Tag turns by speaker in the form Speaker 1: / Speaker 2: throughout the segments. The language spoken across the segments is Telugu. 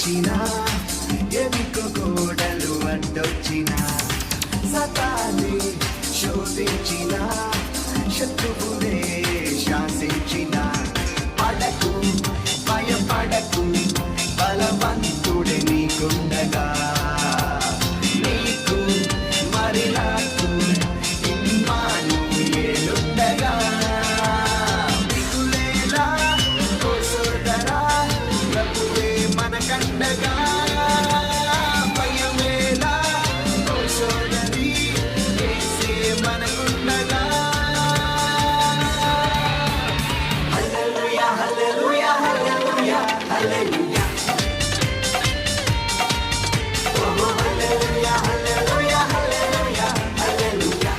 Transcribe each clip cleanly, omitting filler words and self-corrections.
Speaker 1: వచ్చినా ఎవికో గోడలు అడ్డొచ్చినా సతానే శోధించిన శత్రువునే శాసించిన పడకు భయపడకు బలవంతుడే నీకుండగా నీకు మరి నాకు ఇమ్మానుయేలుండగా దిగులేలా ఓ సోదరా ప్రభువే మనకండగా భయమేలా ఓ సోదరి యేసే మనకుండగా హల్లెలూయా హల్లెలూయా హల్లెలూయా హల్లెలూయా ఓ హల్లెలూయా హల్లెలూయా హల్లెలూయా హల్లెలూయా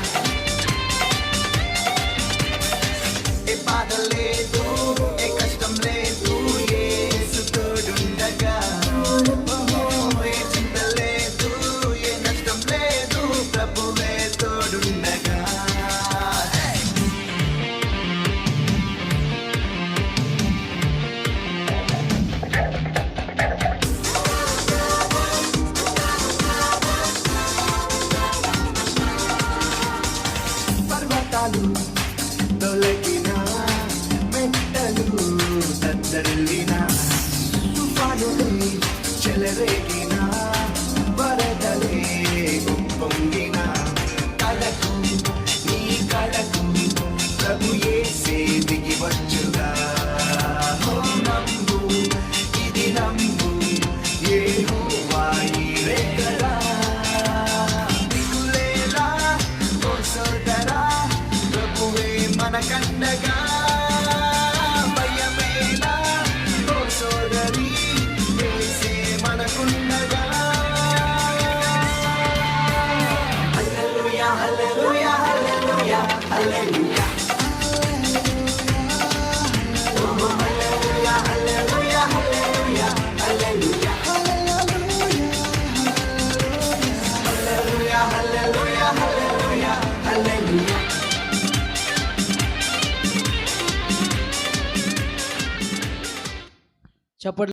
Speaker 1: ఏ బాధ లేదు ఏ కష్టం లేదు యేసు తోడుండగా ఏ చింత లేదు ఏ నష్టం లేదు ప్రభువే తోడుండగా పర్వతాలు తొలగిన మెట్టలు తత్తరిల్లిన తుఫానులే చెలరేగిన వరదలే ఉప్పొంగిన కళకు నీ కళకు ప్రభు యేసే దిగి వచ్చుగా ఓ నమ్ము ఇది నమ్ము యెహోవా ఈరే కదా దిగులేలా ఓ సోదరా ప్రభువే మనకండగా భయమేలా ఓ సోదరి యేసే మనకుండగా హల్లెలూయా హల్లెలూయా హల్లెలూయా హల్లెలూయా ఓ హల్లెలూయా హల్లెలూయా హల్లెలూయా హల్లెలూయా హల్లెలూయా హల్లెలూయా హల్లెలూయా హల్లెలూయా
Speaker 2: చప్పట్లు